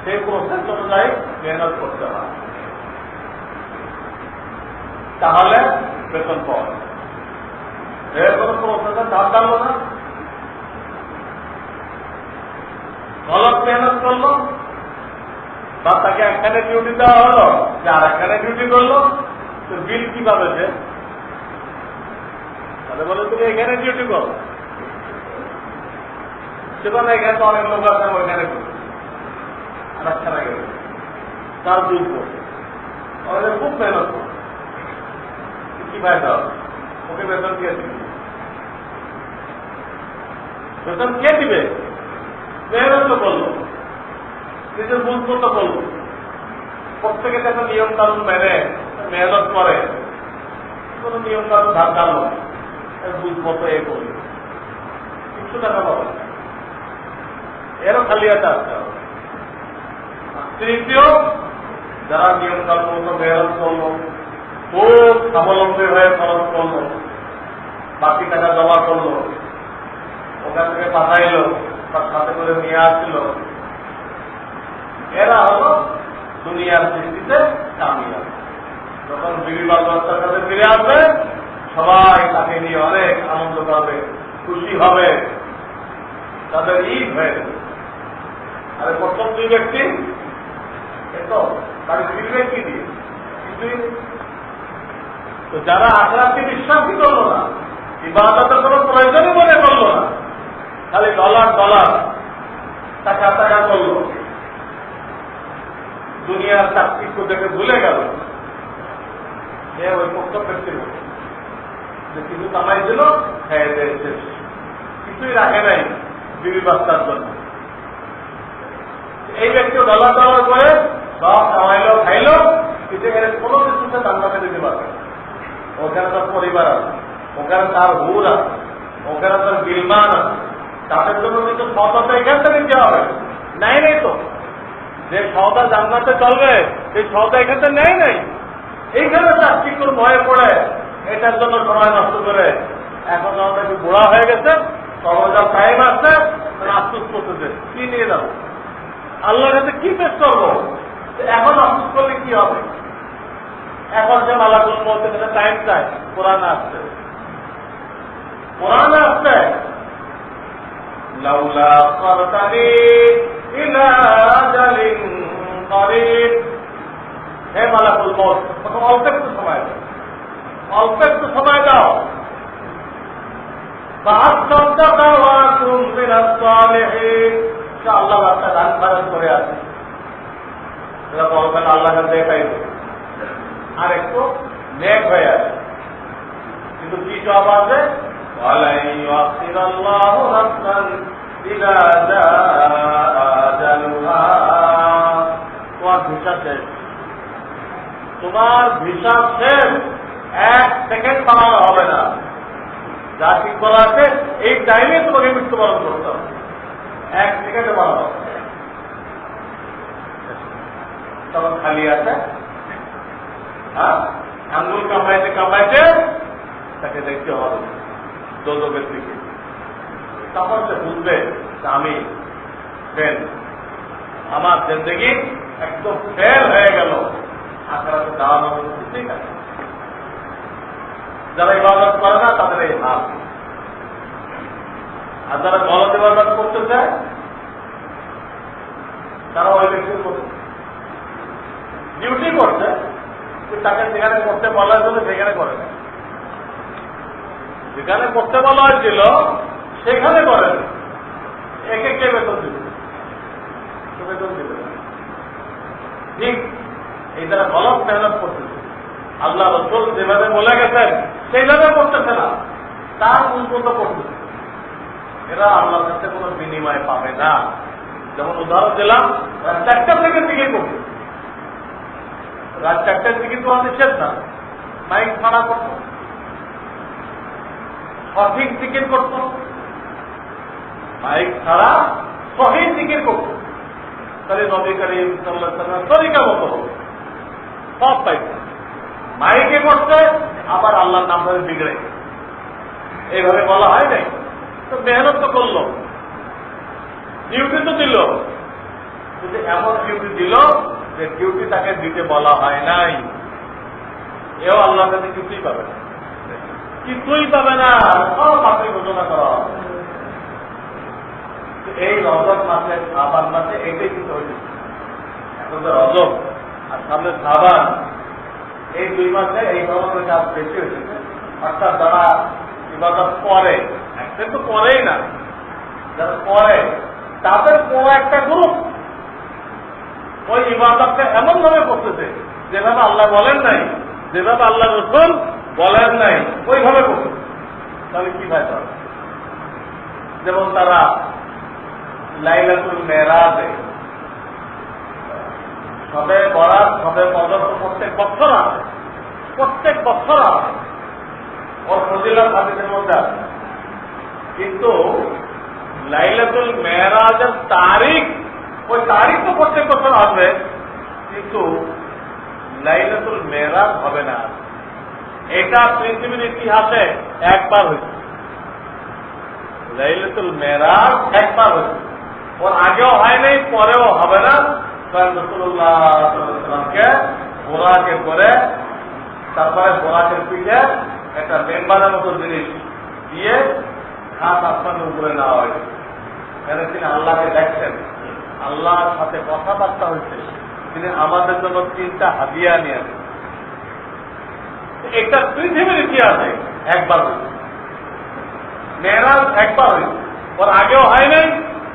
সেই প্রসেস অনুযায়ী মেহনত করতে হয়, তাহলে বেতন পাওয়া যায়। এর কোনো প্রসেসে ধার ধারল না, গলত মেহনত করলো, বা তাকে একখানে ডিউটি দেওয়া হলো যে আর একখানে ডিউটি করলো, তো বিল কি পাবে সে? তাহলে বলে তুমি এখানে ডিউটি করো, সেখানে এখানে তো অনেক লোক আছে, ওইখানে করো, আর একখানে গেল, তার দুই করবে। আমাদের খুব মেহনত করবে, কি ফায়দা হবে? ওকে বেতন কে দিবে? বেতন কে দিবে? মেহনত তো করলো, নিজের বুঝবো তো করলো। প্রত্যেকে একটা নিয়ম কানুন মেনে মেহনত করে, কোন নিয়ম কানুন ধার জানলো বুঝবো তো এ করবে, কিছু টাকা পাবো, এরও খালি আছে আসতে হবে। তৃতীয়, যারা নিয়ম কানুন মতো মেহনত করলো, খুব স্বাবলম্বী হয়ে খরচ করলো, বাকি টাকা জমা করলো, ওখান থেকে পাঠাইলো, তার সাথে করে নিয়ে আসছিল, এরা হলো দুনিয়ার দৃষ্টিতে কামিয়াব। যখন বিবি বাল বাচ্চার কাছে ফিরে আসবে, সবাই তাকে নিয়ে অনেক আনন্দ পাবে, খুশি হবে, তাদের ঈদ হয়ে যাবে। আর প্রথম দুই ব্যক্তি এতো তাদের ফিরবে কি দিয়ে? কিছুই নেই। তো যারা আখেরাতকে বিশ্বাসই করলো না, ইবাদতের কোনো প্রয়োজনই মনে করলো না, খালি ডলার ডলার টাকা টাকা করলো, দুনিয়ার চাকরিত্ব দেখে ভুলে গেল, এ ওই প্রথম ব্যক্তির মতো যে কিছু কামাই দিল, খেয়ে দেয় শেষ, কিছুই রাখে নাই বিবি বাচ্চার জন্য। এই ব্যক্তিও ডলার ডলার করে সব কামাইলো খাইলো, কিন্তু এখানে কোনো কিছুতে জান্নাতে দিতে পারবে না। ওখানে তার পরিবার আছে, ওখানে তার হুর আছে, ওখানে তার বিলমান আছে, তাদের জন্য কিন্তু সততা এখান থেকে দিতে হবে। নাই নেই তো, যে সওদা জান্নাতে চলবে সেই সওদা এখান থেকে নেই নাই, এইখানে চাকরি করে ভয়ে পড়ে এটার জন্য সময় নষ্ট করে এখন যখন একটু বুড়া হয়ে গেছে, সহজার টাইম আসছে, আফসুস করতেছে কি নিয়ে যাবো, আল্লাহর কাছে কি পেশ করবো, এখন আফসুস করলে কি হবে? এখন যে মালাকুল মউতের কাছে টাইম চায়, কোরআনে আসছে, কোরআনে আসছে লাউলা আখখারতানি ইলা আজালিন করিব, হে মালাকুল মউত, অল্প একটু সময় দাও, অল্প একটু সময় দাও, আল্লাহ রাস্তা দান খারাপ করে আছে, এরা বলবেন আল্লাহ কাছে দেখাই আর একটু নেক হয়ে আছে, কিন্তু কি জবাব আছে? তোমার ভিসা শেষ, তোমার ভিসা শেষ, 1 সেকেন্ড বাড়ানো হবে না, যা ঠিক করা আছে এই টাইমে তোমাকে মৃত্যুবরণ করতে হবে, 1 সেকেন্ডে বাড়ানো হবে। তখন খালি আছে, হ্যাঁ, আঙ্গুল কামাইতে কামাইতে তাকে দেখতে হবে দোজখের দিকে, তখন সে বুঝবে আমি ফেল, আমার জিন্দগি একদম ফেল হয়ে গেল, আখেরাতে দাঁড়ানো ঠিক আছে। যারা ইবাদত করে না তাদের এই হাল, আর যারা গলত ইবাদত করতে চায় তারা ওই ব্যক্তির মতো ডিউটি করছে, তাকে যেখানে করতে বলা হয়েছিল সেখানে করে না, যেখানে করতে বলা হয়েছিল সেখানে করে না, একে কে বেতন দিবে? বেতন দিবে না। ঠিক এই যারা গলত মেহনত করতেছে, আল্লাহ রাসূল যেভাবে বলে গেছেন সেইভাবে করতেছে না, তার উন্নত করতেছে, এরা আল্লাহর কাছে কোনো বিনিময় পাবে না। যেমন উদাহরণ দিলাম, রাত 4টার থেকে টিকিট করবে, রাত 4টার টিকিট তো নিষেধ না, মাইক ভাড়া করত, সঠিক টিকিট করত, মাইক ছাড়া সঠিক টিকিট করত, তাহলে নবী করিম সাল্লাল্লাহু আলাইহি ওয়াসাল্লাম তরিকা মতো হবে, সব পাইছে। মাইকে করছে আবার আল্লাহর নাম ধরে বিগড়ে, এইভাবে বলা হয় নাই তো, মেহনত তো করলো, ডিউটি তো দিল, কিন্তু এমন ডিউটি দিল যে ডিউটি তাকে দিতে বলা হয় নাই, এও আল্লাহর কাছে কিছুই পাবে না, কিছুই পাবে না, সব মাত্রই ঘোষণা করা হবে। এই রজব মাসে সাবান মাসে এটাই কিন্তু হয়েছে, এখন তো রজব আর সামনে সাবান, এই 2 মাসে এই ধরনের কাজ বেশি হয়েছে। অর্থাৎ যারা ইবাদত করে, একদিন তো করেই না, যারা করে তাদের কোনো একটা গ্রুপ ওই ইবাদতটা এমন ভাবে করতেছে যেভাবে আল্লাহ বলেন নাই, যেভাবে আল্লাহ রসুল বলেন নাই, ওইভাবে করছে, তাহলে কি ফায়দা হবে? যেমন তারা লাইলাতুল মেরাজে সবে বরাত, সবে কদর তো প্রত্যেক বছর আছে, প্রত্যেক বছর আছে, ওর ফজিলত হাদিসের মধ্যে আছে। কিন্তু লাইলাতুল মেরাজের তারিখ, ওই তারিখ তো প্রত্যেক বছর আসবে, কিন্তু লাইলাতুল মেরাজ হবে না। এটা পৃথিবীর ইতিহাসে একবার হয়েছে, লাইলাতুল মেরাজ একবার হয়েছে, ওর আগেও হয় নাই, পরেও হবে না। রাসূলুল্লাহ সাল্লাল্লাহু আলাইহি ওয়াসাল্লামকে বোরাকে করে, তারপরে বোরাকের পিঠে একটা মেম্বারের মতো জিনিস দিয়ে হাত আসমানের উপরে নেওয়া হয়েছে। কেন তিনি আল্লাহকে দেখছেন, আল্লাহর সাথে কথাবার্তা হয়েছে, তিনি আমাদের জন্য 3টা হাদিয়া নিয়ে আসেন। একটা পৃথিবীর ইতিহাসে একবার হয়েছে, মেরাজ একবার হয়েছে, ওর আগেও হয় নাই,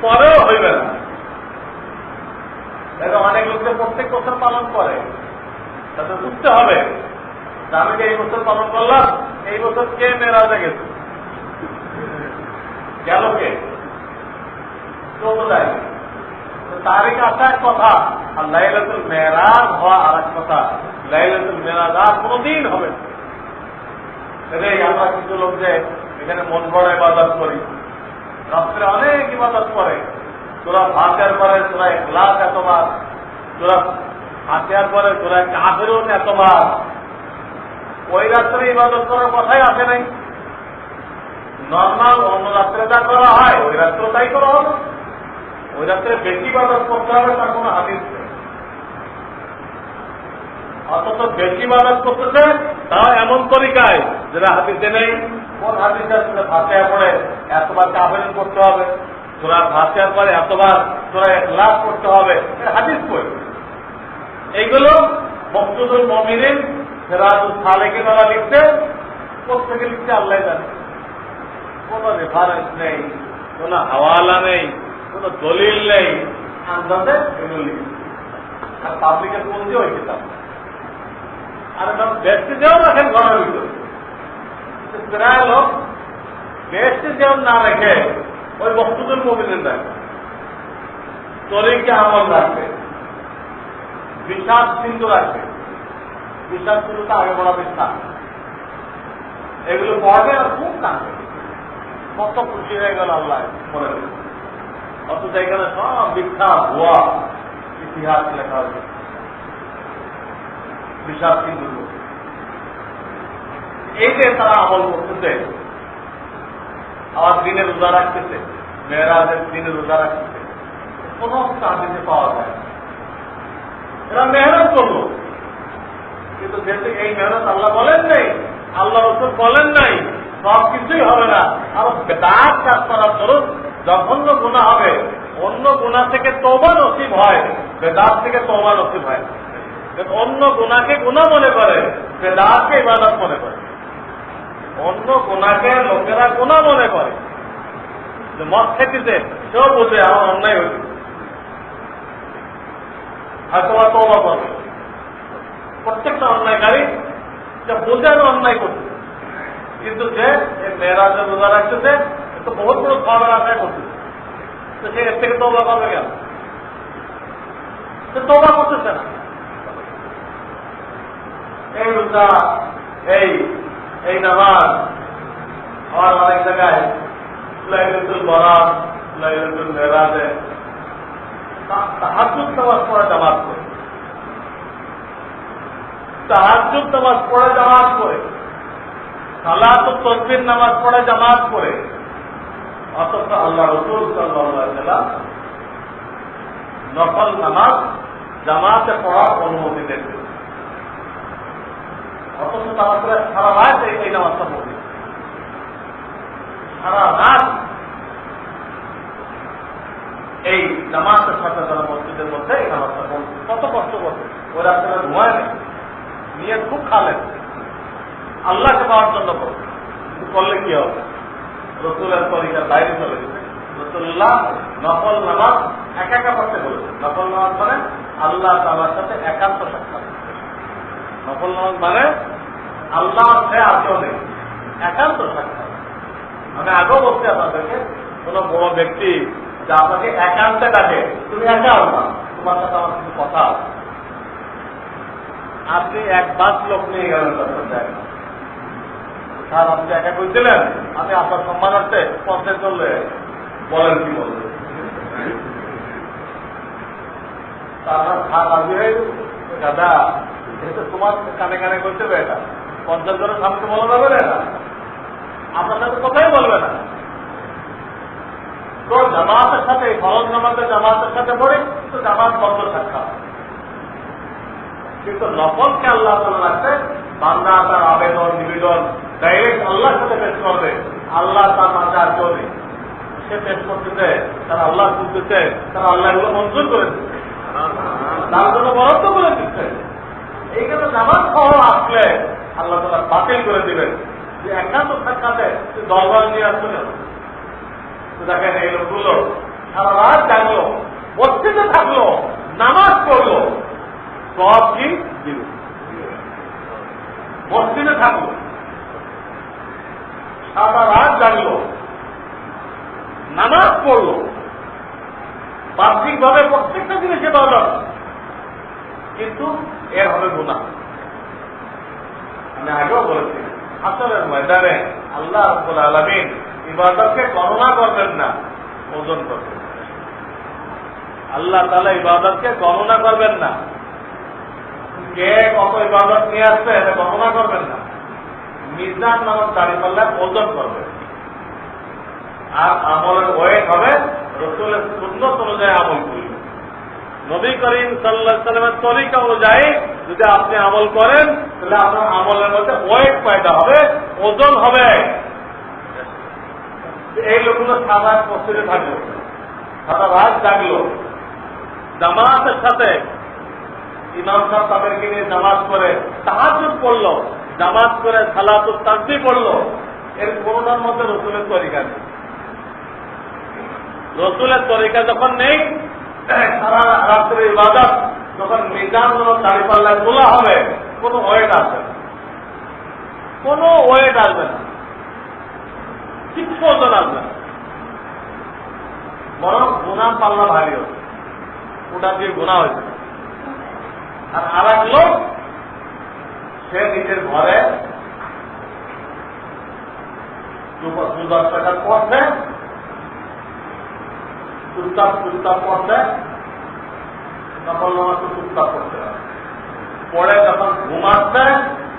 পরেও হইবে না। এটা অনেক লোককে প্রত্যেক বছর পালন করে, তাতে বুঝতে হবে যে আমি যে এই বছর পালন করলাম, এই বছর কে মেরাজে গেছে, গেল কে, যায়। তারিখ আসা এক কথা, আর লাইলাতুল মেরাজ হওয়া আর এক কথা। লাইলাতুল মেরাজ আর কোনদিন হবে না। আমরা কিছু লোক যে এখানে মন ভরা ইবাদত করি, রাত্রে অনেক ইবাদত করে, তোরা ফাতিহার পরে তোরা ইখলাস এতবার, তোরা ফাতিহার পরে তোরা কাফিরুন এতবার, ওই রাত্রে ইবাদত করার কথাই আসে নাই। নর্মাল অন্য রাত্রে যা করা হয় ওই রাত্রে তাই করা হবে, ওই রাত্রে বেশি ইবাদত করতে হবে তার কোনো হাদিস নেই। অথচ বেশি ইবাদত করতেছে তাও এমন তরিকায় যেটা হাদিসে নেই। কোন হাদিস আসলে ফাতিহা পড়ে এতবার কাফিরুন করতে হবে, তোরা ফাতিহার পরে এতবার তোরা ইখলাস করতে হবে, হাদিস কই? এইগুলো মকসুদুল মুমিনিন সিরাজুস সালেকিন ওরা লিখছে, প্রত্যেকে লিখছে আল্লাহ জানে। কোন রেফারেন্স নেই, কোন হাওয়ালা নেই, কোন দলিল নেই, আন্দাজে এগুলো লিখছে। আর পাবলিকের পুঁজি ওই কিতাব, আর এটা ব্যক্তি যেও রাখেন ঘরের ভিতরে, প্রায় লোক ব্যক্তি যেও না রেখে ওই মকসুদুল মুমিনিন রাখবে, তরিকে আমল রাখবে, বিশ্বাস সিন্ধু রাখবে। বিশ্বাস সিন্ধুতে আগে বড় বিশ্বাস, এগুলো পড়বে আর খুব কাঁদবে, কত খুশি হয়ে গেল আল্লাহ পড়ে। অথচ এখানে সব মিথ্যা ভুয়া ইতিহাস লেখা হয়েছে বিশ্বাস সিন্ধু। এই যে তারা আমল করতেছে, আবার দিনে রোজা রাখতেছে, মেয়েরাজের দিনে রোজা রাখতেছে, কোন হাদিসে পাওয়া যায় না। এরা মেহনত করলো, কিন্তু যেহেতু এই মেহনত আল্লাহ বলেন নাই, আল্লাহ রসুল বলেন নাই, সব কিছুই হবে না। আর বেদাত কাজ করার দরুন জঘন্য গুনাহ হবে, অন্য গুনাহ থেকে তওবা নসিব হয়, বেদাত থেকে তওবা নসিব হয়। অন্য গুনাহকে গুনাহ মনে করে, বেদাতকে ইবাদত মনে করে। অন্য গুনাহকে লোকেরা গুনাহ মনে করে, যে মদ খেতেছে সেও বোঝে আমার অন্যায় হয়েছে, হয়তো তওবা করবে। প্রত্যেকটা অন্যায়কারী যে বোঝে আমি অন্যায় করছে, কিন্তু যে মেয়েরাজে রোজা রাখতেছে তো বহুত বড় খাবার আশায় করতেছে, তো সে এর থেকে তওবা করবে কেন? সে তওবা করতেছে না। এই রোজা, এই নামাজ, আমার অনেক জায়গায় লাইলাতুল বরাত, লাইলাতুল মেরাজে তাহাজ্জুদ নামাজ পড়ে জামাত করে, তাহাজ্জুদ নামাজ পড়ে জামাত করে, সালাতুত তাসবিহ নামাজ পড়ে জামাত করে। অথচ আল্লাহ রাসূল সাল্লাল্লাহু আলাইহি ওয়াসাল্লাম নফল নামাজ জামাতে পড়ার অনুমতি দেন। অথচ তারা সারা রাত এই নামাজটা পড়বে, সারা রাত এই জামাতের সাথে তারা মসজিদের মধ্যে এই নামাজটা পড়বে। কত কষ্ট করবে, ওই রাস্তাটা ঘুমায় নেই, নিয়ে খুব খালেন, আল্লাহকে পাওয়ার জন্য করবে। কিন্তু করলে কি হবে? রসুলের তরিকার বাইরে চলে গেছে। রসুল্লাহ নফল নামাজ একা পড়তে বলেছে। নফল নামাজ মানে আল্লাহ তাআলার সাথে একান্ত সাক্ষাৎ। নফল নামাজ মানে আল্লাহ সে আছেও নেই, একান্ত সাক্ষাৎ। আমি আগেও বলছি আপনাদেরকে, কোন বড় ব্যক্তি যে আপনাকে একান্তে ডাকে, তুমি একা আল্লাহ, তোমার সাথে আমার কিছু কথা আছে, আপনি এক বাস লোক নিয়ে গেলেন তার সাথে, স্যার আপনি একা বলছিলেন, আমি আপনার সম্মানার্থে পথে চললে বলেন কি বলবেন, তারপর স্যার রাজি হয়ে দাদা যেহেতু তোমার কানে কানে করতে হবে, এটা 50 জনের সামনে বলা যাবে না, এটা আপনার সাথে কথাই বলবে না। তো জামাতের সাথে ফরজ নামাজের জামাতের সাথে পড়ে তো জামাত বন্ধ সাক্ষাৎ, কিন্তু নফলকে আল্লাহ তাআলা রাখতে বান্দা তার আবেদন নিবেদন ডাইরেক্ট আল্লাহর সাথে পেশ করবে, আল্লাহ তার মাঝে আর কেউ নেই, সে পেশ করতেছে, তার আল্লাহ শুনতেছে, তার আল্লাহ এগুলো মঞ্জুর করে দিচ্ছে, তার জন্য বরাদ্দ করে দিচ্ছে। এইখানে জামাত সহ আসলে আল্লাহ তাআলা বাতিল করে দিবেন যে একান্ত সাক্ষাতে দরবার নিয়ে আসবে না। দেখেন এই লোকগুলো সারা রাত জাগলো, মসজিদে থাকলো, নামাজ পড়লো, সব কি দিল, মসজিদে থাকলো, সারা রাত জাগলো, নামাজ পড়লো, বাহ্যিকভাবে প্রত্যেকটা জিনিসে ইবাদত, কিন্তু এর হবে গুনাহ। আমি আগেও বলেছি হাসরের ময়দানে আল্লাহ রাব্বুল আলামিন ইবাদতকে গণনা করবেন না, ওজন করবেন। আল্লাহ তাআলা ইবাদতকে গণনা করবেন না, কে কত ইবাদত নিয়ে আসছে এটা গণনা করবেন না, মিজান নামক দাঁড়িপাল্লা ওজন করবেন। আর আমলের ওয়েট হবে রাসূলের সুন্নাত অনুযায়ী আমল করবেন। নবী করিম সাল্লাল্লাহু আলাইহি ওয়াসাল্লামের তরিকা অনুযায়ী যদি আপনি আমল করেন তাহলে আপনার আমলের মধ্যে ওয়েট পয়দা হবে, ওজন হবে। এই লোকগুলো সারা মসজিদে থাকলো, সারা রাত জাগলো, জামাতের সাথে ইমাম সাহেব তাদেরকে নিয়ে জামাত করে তাহাজ্জুদ পড়লো, জামাত করে সালাতুত তাসবিহ পড়লো, এর কোনটার মধ্যে রাসূলের তরিকা নেই। রাসূলের তরিকা যখন নেই, সারা রাত্রের ইবাদত যখন মিজান দাঁড়িপাল্লায় তোলা হবে, কোনো ওয়েট আসবে না, কোনো ওয়েট আসবে না, কিচ্ছু ওজন আসবে না, বরং গুনাহ পাল্লা ভারী হবে, ওটা দিয়ে গুনাহ হয়েছে। আর এক লোক সে নিজের ঘরে 2-10 টাকা পড়ছে, চুপচাপ পড়ছে, নকল নামাজকে চুপচাপ পড়ছে, পড়ে যখন ঘুমাচ্ছে,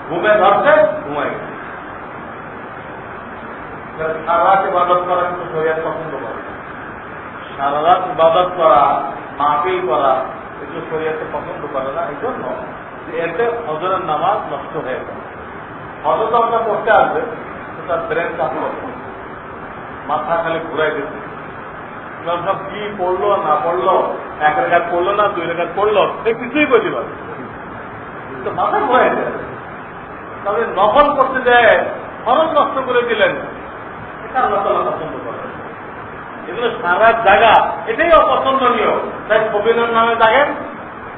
ঘুমে ধরছে, ঘুমাই গেছে। সারা রাত ইবাদত করা কিন্তু শরীয়ত পছন্দ করে, সারা রাত ইবাদত করা, মাহফিল করা এগুলো শরীয়তে পছন্দ করে না। এই জন্য এতে হজরের নামাজ নষ্ট হয়ে যায়। হজর তো আমরা পড়তে আসবে, তার ব্রেন কাজ করছে, মাথা খালি ঘুরাই দিচ্ছে, সব কি পড়লো না পড়লো, 1 রেখাত পড়লো না 2 রেখাত পড়লো, এই কিছুই বলতে পারে তো মাথা ঘুরাই দেয়। তবে নকল করতে যায় ফরজ নষ্ট করে দিলেন, এটা আল্লাহ তাআলা পছন্দ করে। এগুলো সারা জায়গা এটাই অপছন্দনীয়। তাই কবিরের নামে জাগেন,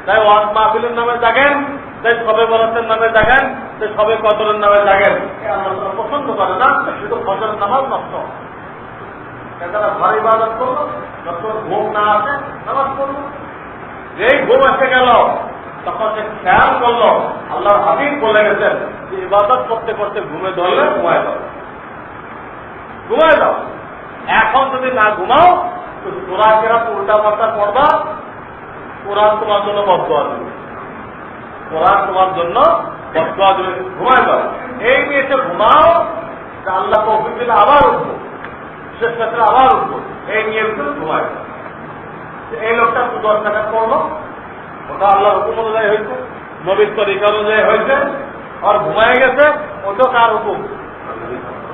তাই ওয়াজ মাহফিলের নামে জাগেন, তাই সবে বরাতের নামে জাগেন, তাই সবে কদরের নামে জাগেন, আল্লাহ তাআলা পছন্দ করে না। শুধু ফজরের নামাজ নষ্ট, তারা ঘর ইবাদত করলো, যখন ঘুম না আসে নামাজ পড়লো, যেই ঘুম এসে গেল তখন সে খেয়াল করলো আল্লাহর হাবিব বলে গেছেন যে ইবাদত করতে করতে ঘুমে ধরলে ঘুমায় দাও, ঘুমায় দাও। এখন যদি না ঘুমাও তো সূরা কেরাত উল্টা পাল্টা পড়বা, কোরআন তোমার জন্য বদদুয়া দেবে, কোরআন তোমার জন্য বদদুয়া দেবে, ঘুমায় দাও। এই নিয়ে এসে ঘুমাও, আল্লাহ তৌফিক দিলে আবার উঠবো, শেষ ক্ষেত্রে আবার উঠবো, এই নিয়ে ঘুমায় দাও। এই লোকটা 10 টাকা পড়লো, ওটা আল্লাহ হুকুম অনুযায়ী হয়েছে, নবীর তরিকা অনুযায়ী হয়েছে, আর ঘুমায় গেছে, ওটা কার হুকুম?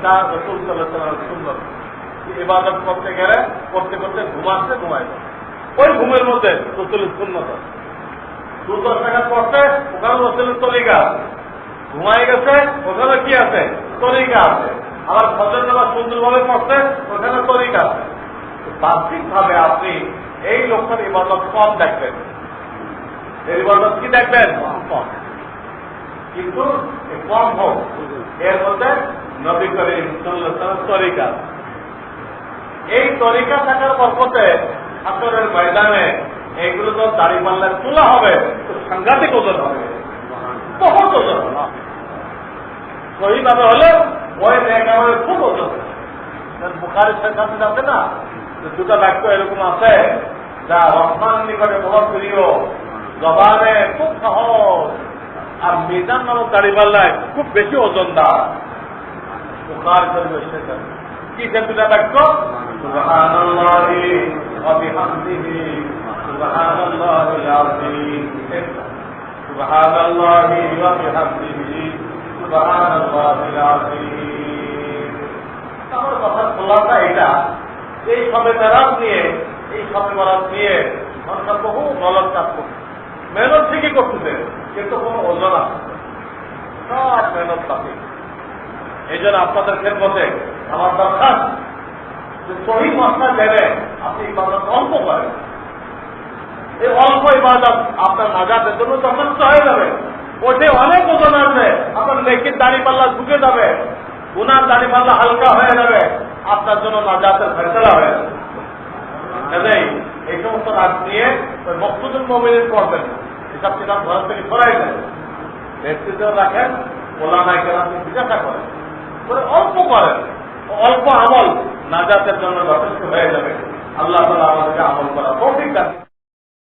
তার রাসূল সাল্লাল্লাহু আলাইহি ওয়াসাল্লামের সুন্নাত। ইবাদত করতে গেলে করতে করতে ঘুমাচ্ছে, ঘুমায় যায়, ওই ঘুমের মধ্যে রাসূলের সুন্নাত আছে। 10 টাকা পড়ছে, ওখানে রাসূলের তরিকা আছে, ঘুমায় গেছে, ওখানে কি আছে? তরিকা আছে। আবার ফজর নামাজ সুন্দরভাবে পড়ছে, ওখানে তরিকা আছে। বাহ্যিকভাবে আপনি এই লোকটার ইবাদত কম দেখবেন, এই ইবাদত কি দেখবেন? কম। কিন্তু কম হোক, এর মধ্যে নবী করিম সাল্লাল্লাহু আলাইহি ওয়াসাল্লামের তরিকা, এই তরিকা থাকার বরকতে হাসরের ময়দানে এইগুলো তো দাড়ি পাল্লায় তোলা হবে, তো সাংঘাতিক ওজন হবে, বহুত ওজন সহিভাবে হলে ওই একেবারে খুব ওজন। বুখারীর কাছে যাবে না, দুটা বাক্য এরকম আছে যা রহমান নিকটে বহুত প্রিয়, জবানে খুব সহজ, আর মিজান নামক দাড়ি পাল্লায় খুব বেশি ওজনদার। বুখারী শরীফে এসেছে কি সে দুটা বাক্য? সুবহানাল্লাহি ওয়া বিহামদিহি সুবহানাল্লাহিল আযীম, সুবহানাল্লাহি ওয়া বিহামদিহি সুবহানাল্লাহিল আযীম। আমার কথার খোলাসা এটা, এই সবে বরাত নিয়ে, এই সবে বরাত নিয়ে সরকার বহু গলত কাজ করছে, মেহনত ঠিকই করতেছে, কিন্তু কোনো ওজন আছে, সব মেহনত থাকে। এই জন্য আপনাদের খেদমতে আমার দরকার যে সহি মশলা জেনে আপনি ইবাদত অল্প করেন। এই অল্প ইবাদত আপনার নাজাতের জন্য যথেষ্ট হয়ে যাবে। ওঠে অনেক ওজন আসবে, আপনার নেকির দাড়ি পাল্লা ঢুকে যাবে, গুনার দাড়ি পাল্লা হালকা হয়ে যাবে, আপনার জন্য নাজাতের ফয়সালা হয়ে যাবে। এই সমস্ত রাত নিয়ে ওই মকসুদুল মুমিনিন পড়বেন, এসব কিতাব ঘর থেকে সরাই দেন, নেতৃত্ব রাখেন, ওলামায়ে কেরামকে জিজ্ঞাসা করেন, অল্প করেন, অল্প আমল নাজাতের জন্য যথেষ্ট হয়ে যাবে। আল্লাহ তাআলা আমাদেরকে আমল করা তৌফিক দান।